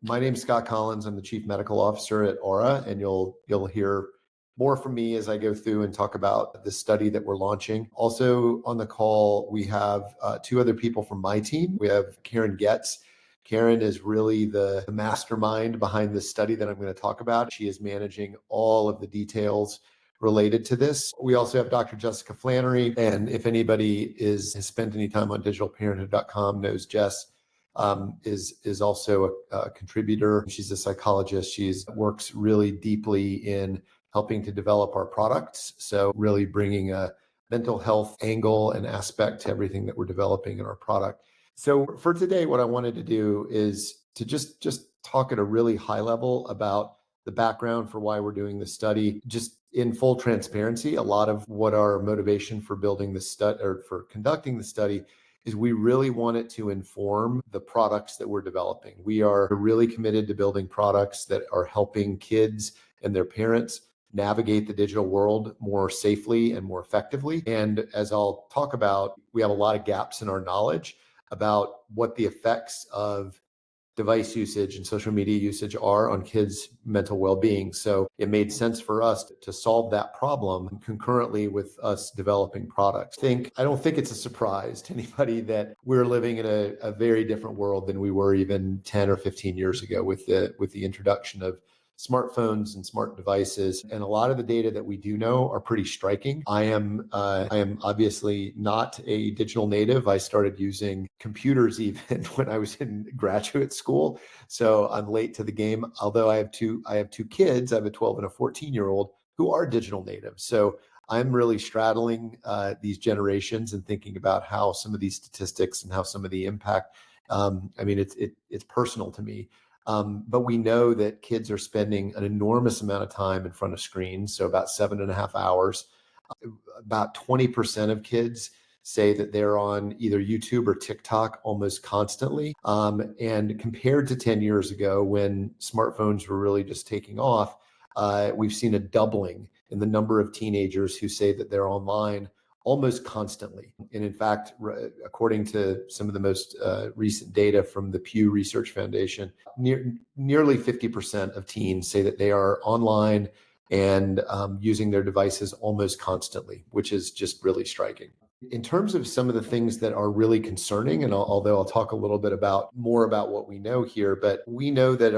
My name's Scott Kollins. I'm the Chief Medical Officer at Aura, and you'll hear more from me as I go through and talk about the study that we're launching. Also on the call, we have two other people from my team. We have Karen Getz. Karen is really the mastermind behind this study that I'm going to talk about. She is managing all of the details related to this. We also have Dr. Jessica Flannery, and if anybody has spent any time on digitalparenthood.com knows Jess is also a contributor. She's a psychologist. She's works really deeply in helping to develop our products. So really bringing a mental health angle and aspect to everything that we're developing in our product. So for today, what I wanted to do is to just talk at a really high level about the background for why we're doing this study. Just in full transparency, a lot of what our motivation for building the study or for conducting the study is we really want it to inform the products that we're developing. We are really committed to building products that are helping kids and their parents navigate the digital world more safely and more effectively. And as I'll talk about, we have a lot of gaps in our knowledge about what the effects of device usage and social media usage are on kids' mental well-being. So it made sense for us to solve that problem concurrently with us developing products. I don't think it's a surprise to anybody that we're living in a very different world than we were even 10 or 15 years ago with the introduction of smartphones and smart devices. And a lot of the data that we do know are pretty striking. I am obviously not a digital native. I started using computers even when I was in graduate school. So I'm late to the game. Although I have two kids, I have a 12 and a 14-year-old who are digital natives. So I'm really straddling these generations and thinking about how some of these statistics and how some of the impact, it's personal to me. But we know that kids are spending an enormous amount of time in front of screens, so about 7.5 hours. About 20% of kids say that they're on either YouTube or TikTok almost constantly. And compared to 10 years ago when smartphones were really just taking off, we've seen a doubling in the number of teenagers who say that they're online almost constantly. And in fact, according to some of the most recent data from the Pew Research Foundation, nearly 50% of teens say that they are online and using their devices almost constantly, which is just really striking. In terms of some of the things that are really concerning, and although I'll talk a little bit more about what we know here, but we know that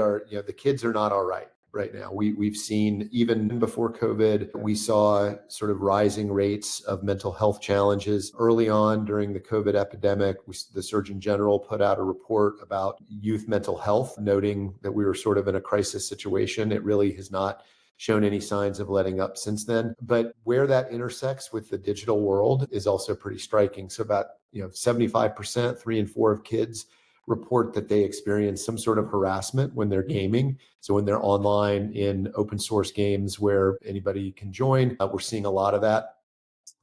the kids are not all right now. We've seen, even before COVID, we saw sort of rising rates of mental health challenges. Early on during the COVID epidemic, the Surgeon General put out a report about youth mental health, noting that we were sort of in a crisis situation. It really has not shown any signs of letting up since then. But where that intersects with the digital world is also pretty striking. So about 75%, 3 in 4 of kids report that they experience some sort of harassment when they're gaming. So when they're online in open source games where anybody can join, we're seeing a lot of that.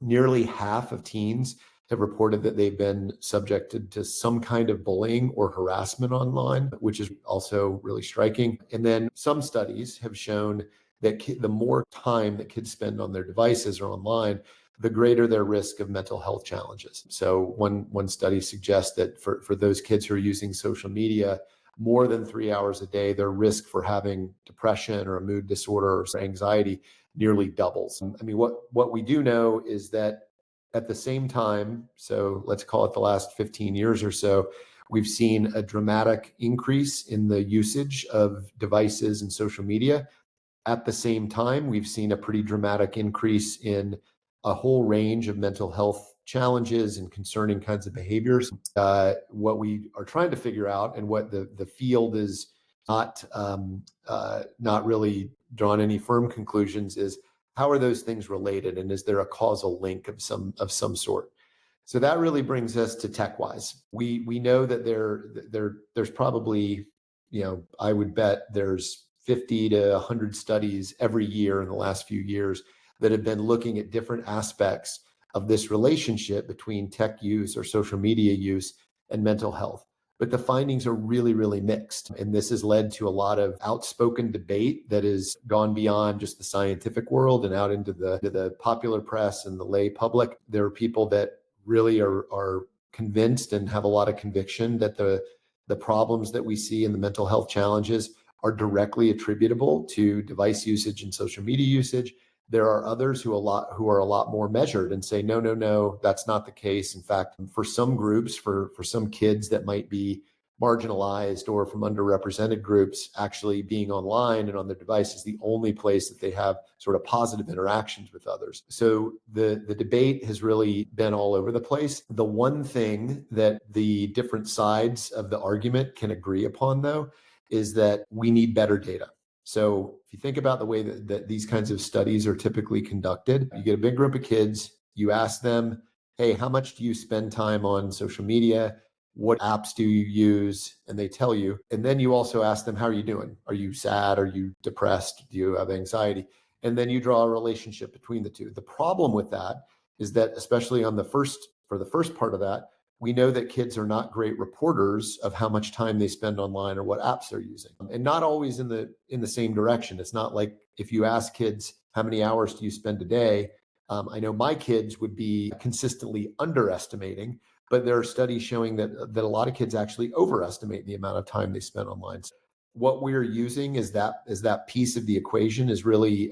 Nearly half of teens have reported that they've been subjected to some kind of bullying or harassment online, which is also really striking. And then some studies have shown that the more time that kids spend on their devices or online, the greater their risk of mental health challenges. So one study suggests that for those kids who are using social media more than 3 hours a day, their risk for having depression or a mood disorder or anxiety nearly doubles. I mean, what we do know is that at the same time, so let's call it the last 15 years or so, we've seen a dramatic increase in the usage of devices and social media. At the same time, we've seen a pretty dramatic increase in a whole range of mental health challenges and concerning kinds of behaviors. What we are trying to figure out, and what the field is not really drawn any firm conclusions, is how are those things related, and is there a causal link of some sort? So that really brings us to TechWise. We know that there's probably, I would bet there's 50 to 100 studies every year in the last few years that have been looking at different aspects of this relationship between tech use or social media use and mental health. But the findings are really, really mixed. And this has led to a lot of outspoken debate that has gone beyond just the scientific world and out into the popular press and the lay public. There are people that really are convinced and have a lot of conviction that the the problems that we see and the mental health challenges are directly attributable to device usage and social media usage. There are others who are a lot more measured and say, no, no, no, that's not the case. In fact, for some groups, for some kids that might be marginalized or from underrepresented groups, actually being online and on their device is the only place that they have sort of positive interactions with others. So the debate has really been all over the place. The one thing that the different sides of the argument can agree upon, though, is that we need better data. So if you think about the way that these kinds of studies are typically conducted, you get a big group of kids, you ask them, hey, how much do you spend time on social media? What apps do you use? And they tell you. And then you also ask them, how are you doing? Are you sad? Are you depressed? Do you have anxiety? And then you draw a relationship between the two. The problem with that is that, especially for the first part of that, we know that kids are not great reporters of how much time they spend online or what apps they're using, and not always in the same direction. It's not like if you ask kids, how many hours do you spend a day? I know my kids would be consistently underestimating, but there are studies showing that a lot of kids actually overestimate the amount of time they spend online. So what we're using is that piece of the equation is really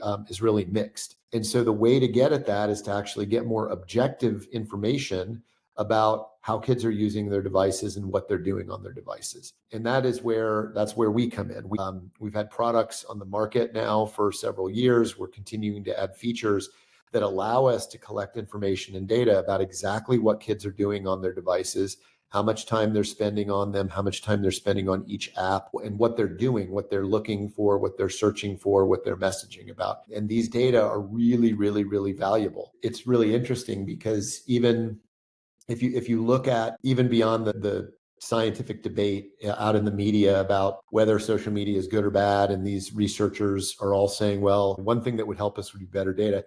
mixed. And so the way to get at that is to actually get more objective information about how kids are using their devices and what they're doing on their devices. And that's where we come in. We've had products on the market now for several years. We're continuing to add features that allow us to collect information and data about exactly what kids are doing on their devices, how much time they're spending on them, how much time they're spending on each app, and what they're doing, what they're looking for, what they're searching for, what they're messaging about. And these data are really, really, really valuable. It's really interesting because even if you look at even beyond the scientific debate out in the media about whether social media is good or bad, and these researchers are all saying, well, one thing that would help us would be better data.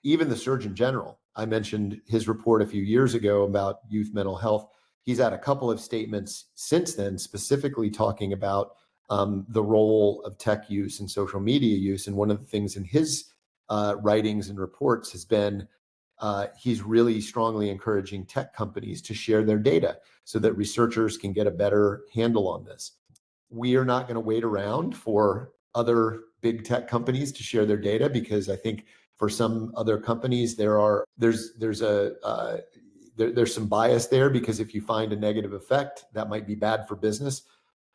Even the Surgeon General, I mentioned his report a few years ago about youth mental health. He's had a couple of statements since then, specifically talking about the role of tech use and social media use. And one of the things in his writings and reports has been he's really strongly encouraging tech companies to share their data so that researchers can get a better handle on this. We are not going to wait around for other big tech companies to share their data, because I think for some other companies there's some bias there, because if you find a negative effect, that might be bad for business.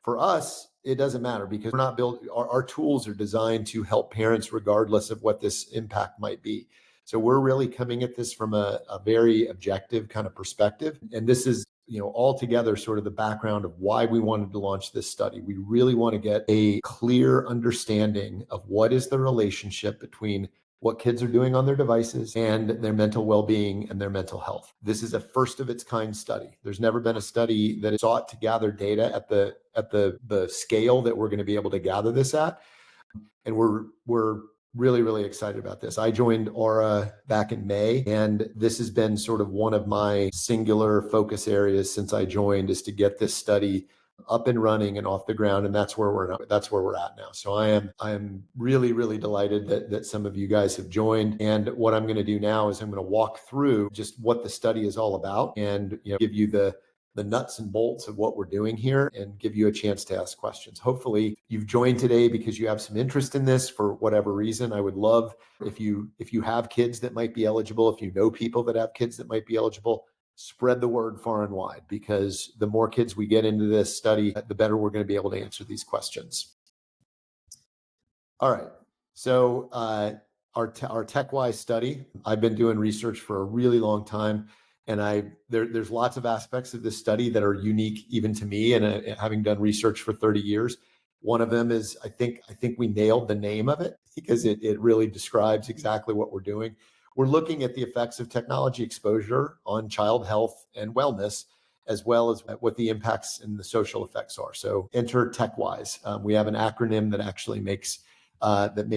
For us, it doesn't matter, because we're not built. Our tools are designed to help parents regardless of what this impact might be. So we're really coming at this from a very objective kind of perspective. And this is, altogether sort of the background of why we wanted to launch this study. We really want to get a clear understanding of what is the relationship between what kids are doing on their devices and their mental well-being and their mental health. This is a first of its kind study. There's never been a study that sought to gather data at the scale that we're going to be able to gather this at. And we're really, really excited about this. I joined Aura back in May, and this has been sort of one of my singular focus areas since I joined, is to get this study up and running and off the ground. And that's where we're at now. So I am really, really delighted that some of you guys have joined. And what I'm going to do now is I'm going to walk through just what the study is all about, and give you the nuts and bolts of what we're doing here, and give you a chance to ask questions. Hopefully you've joined today because you have some interest in this for whatever reason. I would love if you have kids that might be eligible, if you know people that have kids that might be eligible, spread the word far and wide, because the more kids we get into this study, the better we're going to be able to answer these questions. All right. So our TechWise study, I've been doing research for a really long time. And there's lots of aspects of this study that are unique even to me, and having done research for 30 years. One of them is, I think we nailed the name of it, because it really describes exactly what we're doing. We're looking at the effects of technology exposure on child health and wellness, as well as what the impacts and the social effects are. So enter TechWise. We have an acronym that actually makes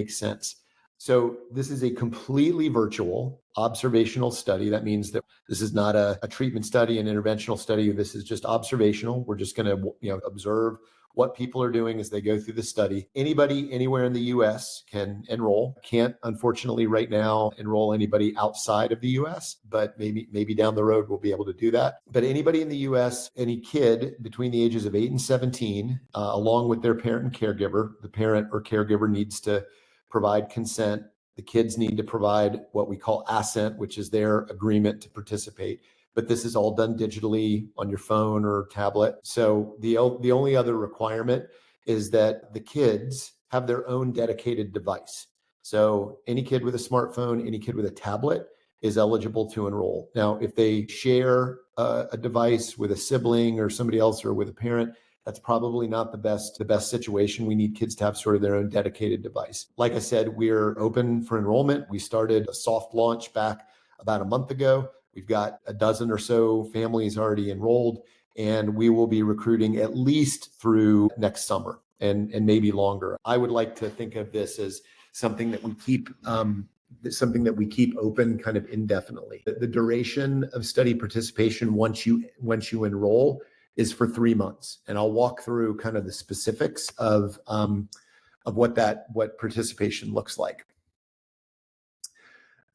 sense. So this is a completely virtual observational study. That means that this is not a treatment study, an interventional study. This is just observational. We're just going to observe what people are doing is they go through the study. Anybody anywhere in the US can enroll. Can't, unfortunately, right now enroll anybody outside of the US, but maybe down the road we'll be able to do that. But anybody in the US, any kid between the ages of 8 and 17, along with their parent and caregiver, the parent or caregiver needs to provide consent. The kids need to provide what we call assent, which is their agreement to participate. But this is all done digitally on your phone or tablet. So the only other requirement is that the kids have their own dedicated device. So any kid with a smartphone, any kid with a tablet is eligible to enroll. Now, if they share a device with a sibling or somebody else or with a parent, that's probably not the best situation. We need kids to have sort of their own dedicated device. Like I said, we're open for enrollment. We started a soft launch back about a month ago. We've got a dozen or so families already enrolled, and we will be recruiting at least through next summer and maybe longer. I would like to think of this as something that we keep open kind of indefinitely. The duration of study participation once you enroll is for 3 months, and I'll walk through kind of the specifics of what participation looks like.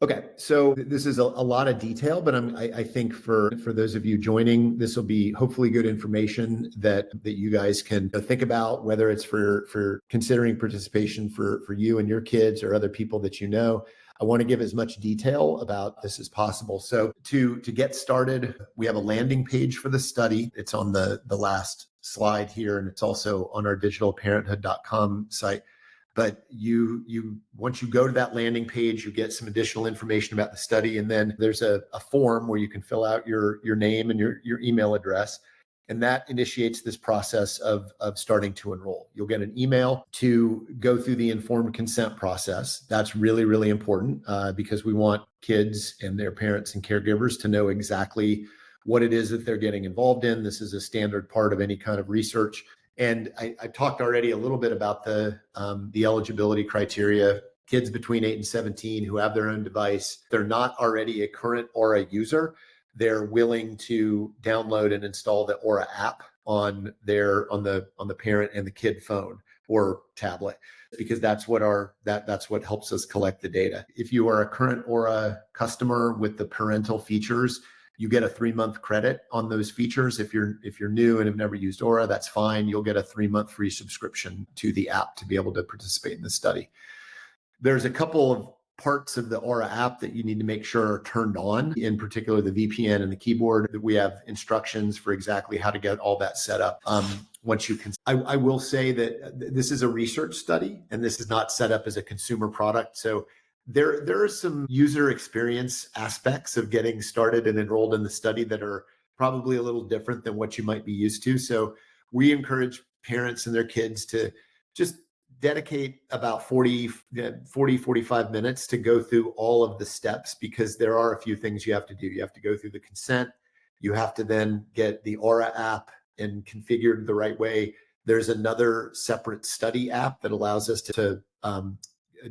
Okay, so this is a lot of detail, but I think for those of you joining, this will be hopefully good information that you guys can think about, whether it's for considering participation for you and your kids or other people that you know. I want to give as much detail about this as possible. So to get started, we have a landing page for the study. It's on the last slide here, and it's also on our digitalparenthood.com site. But once you go to that landing page, you get some additional information about the study. And then there's a form where you can fill out your name and your email address. And that initiates this process of starting to enroll. You'll get an email to go through the informed consent process. That's really, really important because we want kids and their parents and caregivers to know exactly what it is that they're getting involved in. This is a standard part of any kind of research. And I talked already a little bit about the eligibility criteria. Kids between 8 and 17 who have their own device, they're not already a current Aura user. They're willing to download and install the Aura app on the parent and the kid phone or tablet, because that's what helps us collect the data. If you are a current Aura customer with the parental features, you get a 3-month credit on those features. If you're new and have never used Aura, that's fine. You'll get a 3-month free subscription to the app to be able to participate in the study. There's a couple of parts of the Aura app that you need to make sure are turned on, in particular the VPN and the keyboard. We have instructions for exactly how to get all that set up. Once you can, I will say that this is a research study and this is not set up as a consumer product. So there are some user experience aspects of getting started and enrolled in the study that are probably a little different than what you might be used to. So we encourage parents and their kids to just dedicate about 45 minutes to go through all of the steps, because there are a few things you have to do. You have to go through the consent. You have to then get the Aura app and configured the right way. There's another separate study app that allows us to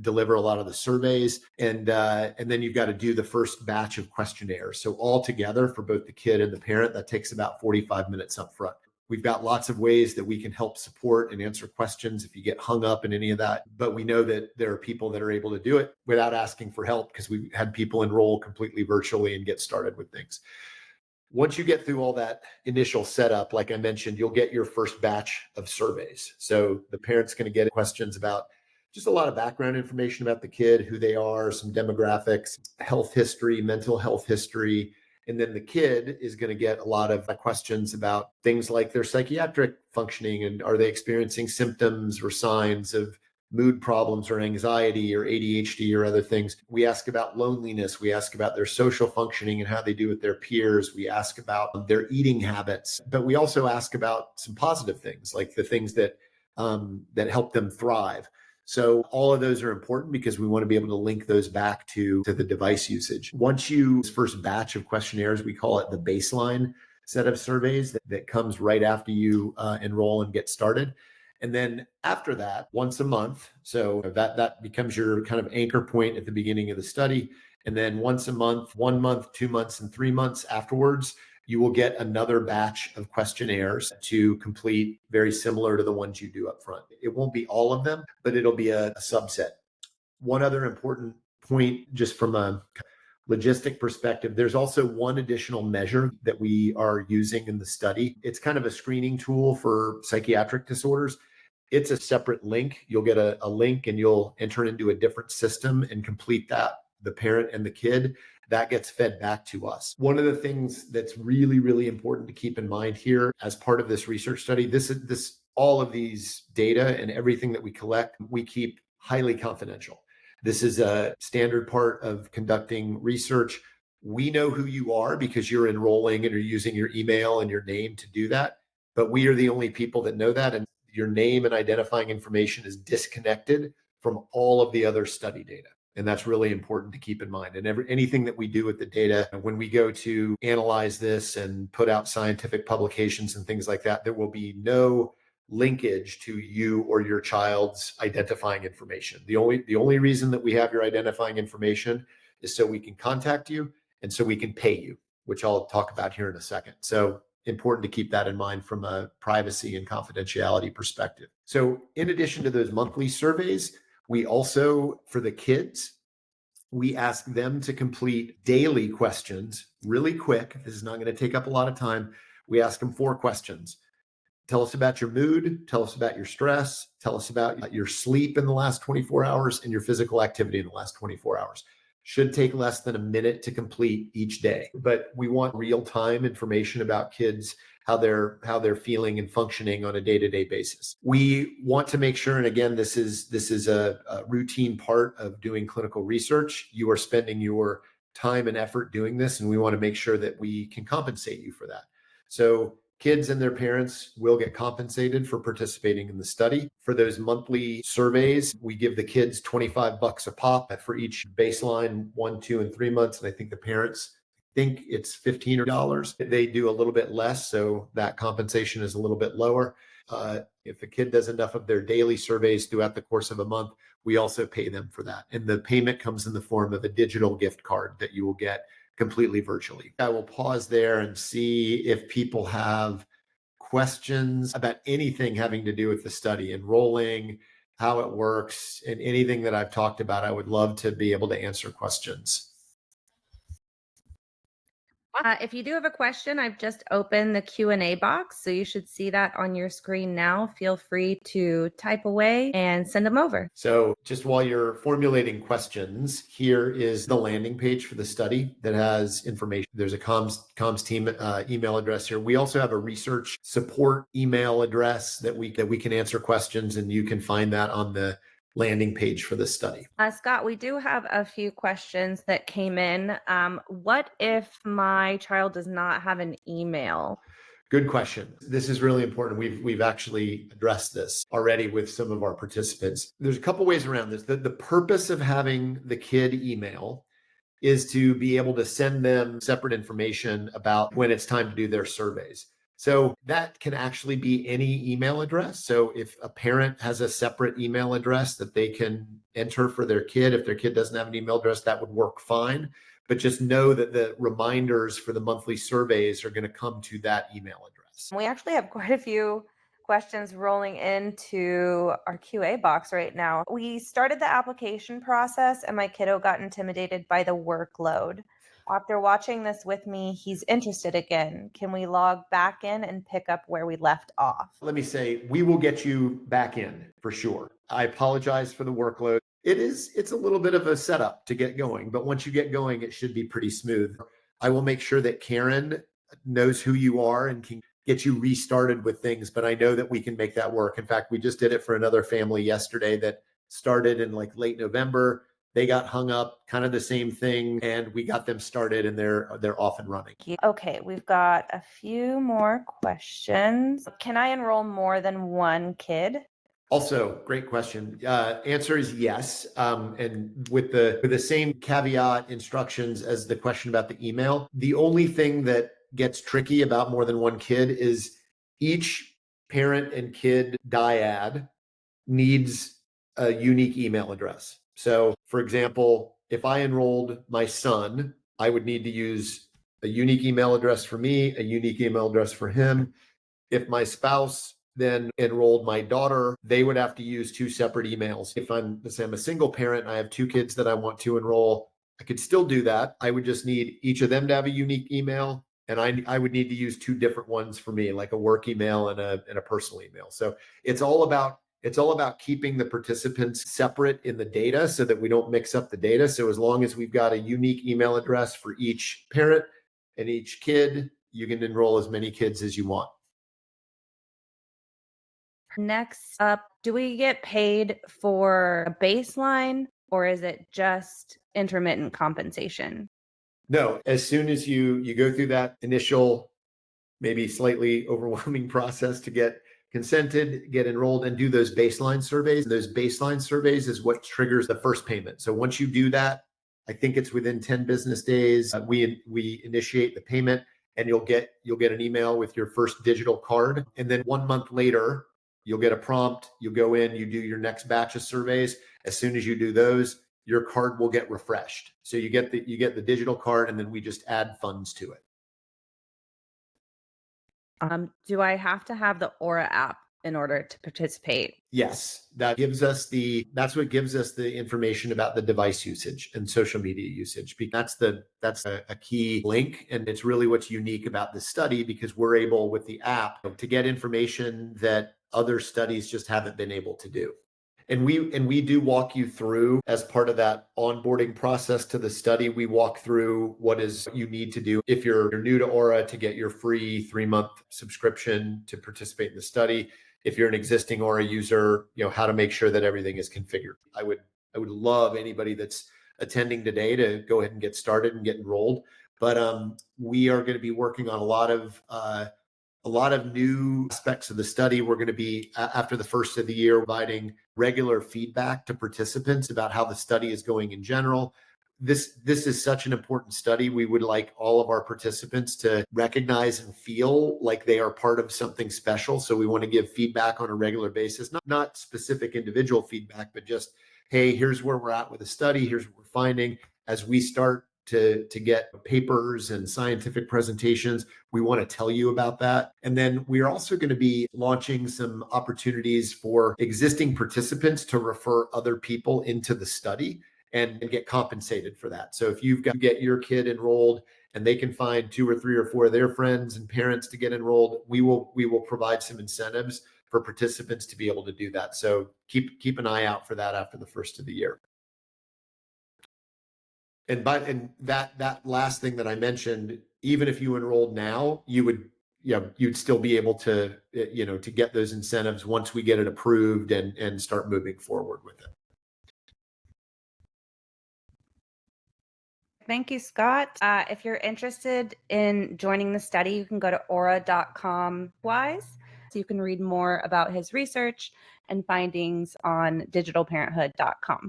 deliver a lot of the surveys, and then you've got to do the first batch of questionnaires. So all together for both the kid and the parent, that takes about 45 minutes up front. We've got lots of ways that we can help support and answer questions if you get hung up in any of that. But we know that there are people that are able to do it without asking for help, because we've had people enroll completely virtually and get started with things. Once you get through all that initial setup, like I mentioned, you'll get your first batch of surveys. So the parent's going to get questions about just a lot of background information about the kid, who they are, some demographics, health history, mental health history. And then the kid is going to get a lot of questions about things like their psychiatric functioning, and are they experiencing symptoms or signs of mood problems or anxiety or ADHD or other things. We ask about loneliness. We ask about their social functioning and how they do with their peers. We ask about their eating habits, but we also ask about some positive things, like the things that help them thrive. So all of those are important because we want to be able to link those back to the device usage. Once you first batch of questionnaires, we call it the baseline set of surveys that comes right after you enroll and get started. And then after that, once a month, so that becomes your kind of anchor point at the beginning of the study. And then once a month, 1 month, 2 months, and 3 months afterwards, you will get another batch of questionnaires to complete very similar to the ones you do up front. It won't be all of them, but it'll be a subset. One other important point, just from a logistic perspective, there's also one additional measure that we are using in the study. It's kind of a screening tool for psychiatric disorders. It's a separate link. You'll get a link and you'll enter into a different system and complete that. The parent and the kid, that gets fed back to us. One of the things that's really, really important to keep in mind here as part of this research study, all of these data and everything that we collect, we keep highly confidential. This is a standard part of conducting research. We know who you are because you're enrolling and you're using your email and your name to do that. But we are the only people that know that. And your name and identifying information is disconnected from all of the other study data. And that's really important to keep in mind. And anything that we do with the data, when we go to analyze this and put out scientific publications and things like that, there will be no linkage to you or your child's identifying information. The only reason that we have your identifying information is so we can contact you and so we can pay you, which I'll talk about here in a second. So important to keep that in mind from a privacy and confidentiality perspective. So in addition to those monthly surveys, we also, for the kids, we ask them to complete daily questions really quick. This is not going to take up a lot of time. We ask them 4 questions. Tell us about your mood. Tell us about your stress. Tell us about your sleep in the last 24 hours and your physical activity in the last 24 hours. Should take less than a minute to complete each day. But we want real-time information about kids, how they're feeling and functioning on a day-to-day basis. We want to make sure, and again, this is a routine part of doing clinical research. You are spending your time and effort doing this, and we want to make sure that we can compensate you for that. So kids and their parents will get compensated for participating in the study. For those monthly surveys, we give the kids $25 a pop for each baseline 1, 2, and 3 months. And I think the parents think it's $15. They do a little bit less, so that compensation is a little bit lower. If a kid does enough of their daily surveys throughout the course of a month, we also pay them for that. And the payment comes in the form of a digital gift card that you will get completely virtually. I will pause there and see if people have questions about anything having to do with the study, enrolling, how it works, and anything that I've talked about. I would love to be able to answer questions. If you do have a question, I've just opened the Q&A box, so you should see that on your screen now. Feel free to type away and send them over. So just while you're formulating questions, here is the landing page for the study that has information. There's a comms team email address here. We also have a research support email address that we can answer questions, and you can find that on the landing page for the study. Scott, we do have a few questions that came in. What if my child does not have an email? Good question. This is really important. We've actually addressed this already with some of our participants. There's a couple ways around this. The purpose of having the kid email is to be able to send them separate information about when it's time to do their surveys. So that can actually be any email address. So if a parent has a separate email address that they can enter for their kid, if their kid doesn't have an email address, that would work fine. But just know that the reminders for the monthly surveys are going to come to that email address. We actually have quite a few questions rolling into our QA box right now. We started the application process and my kiddo got intimidated by the workload. After watching this with me, he's interested again. Can we log back in and pick up where we left off? Let me say, we will get you back in for sure. I apologize for the workload. It's a little bit of a setup to get going, but once you get going, it should be pretty smooth. I will make sure that Karen knows who you are and can get you restarted with things, but I know that we can make that work. In fact, we just did it for another family yesterday that started in like late November. They got hung up, kind of the same thing, and we got them started and they're off and running. Okay, we've got a few more questions. Can I enroll more than one kid? Also, great question. Answer is yes. And with the same caveat instructions as the question about the email, the only thing that gets tricky about more than one kid is each parent and kid dyad needs a unique email address. So for example, if I enrolled my son, I would need to use a unique email address for me, a unique email address for him. If my spouse then enrolled my daughter, they would have to use two separate emails. If let's say I'm a single parent and I have two kids that I want to enroll, I could still do that. I would just need each of them to have a unique email. And I would need to use two different ones for me, like a work email and a personal email. So it's all about keeping the participants separate in the data so that we don't mix up the data. So as long as we've got a unique email address for each parent and each kid, you can enroll as many kids as you want. Next up, do we get paid for a baseline or is it just intermittent compensation? No, as soon as you go through that initial, maybe slightly overwhelming process to get consented, get enrolled, and do those baseline surveys. Those baseline surveys is what triggers the first payment. So once you do that, I think it's within 10 business days, we initiate the payment, and you'll get an email with your first digital card. And then 1 month later, you'll get a prompt. You go in, you do your next batch of surveys. As soon as you do those, your card will get refreshed. So you get the digital card, and then we just add funds to it. Do I have to have the Aura app in order to participate? Yes, that's what gives us the information about the device usage and social media usage. That's a key link, and it's really what's unique about this study, because we're able with the app to get information that other studies just haven't been able to do. And we do walk you through, as part of that onboarding process to the study, we walk through what you need to do if you're new to Aura to get your free 3-month subscription to participate in the study. If you're an existing Aura user, how to make sure that everything is configured. I would love anybody that's attending today to go ahead and get started and get enrolled. But we are going to be working on a lot of new aspects of the study. We're going to be, after the first of the year, providing regular feedback to participants about how the study is going in general. This is such an important study. We would like all of our participants to recognize and feel like they are part of something special. So we want to give feedback on a regular basis, not specific individual feedback, but just, hey, here's where we're at with the study. Here's what we're finding. As we start to get papers and scientific presentations, we want to tell you about that. And then we're also going to be launching some opportunities for existing participants to refer other people into the study and get compensated for that. So if you get your kid enrolled and they can find 2 or 3 or 4 of their friends and parents to get enrolled, we will provide some incentives for participants to be able to do that. So keep an eye out for that after the first of the year. And that last thing that I mentioned, even if you enrolled now, you'd still be able to to get those incentives once we get it approved and start moving forward with it. Thank you, Scott. If you're interested in joining the study, you can go to aura.com/wise. So you can read more about his research and findings on digitalparenthood.com.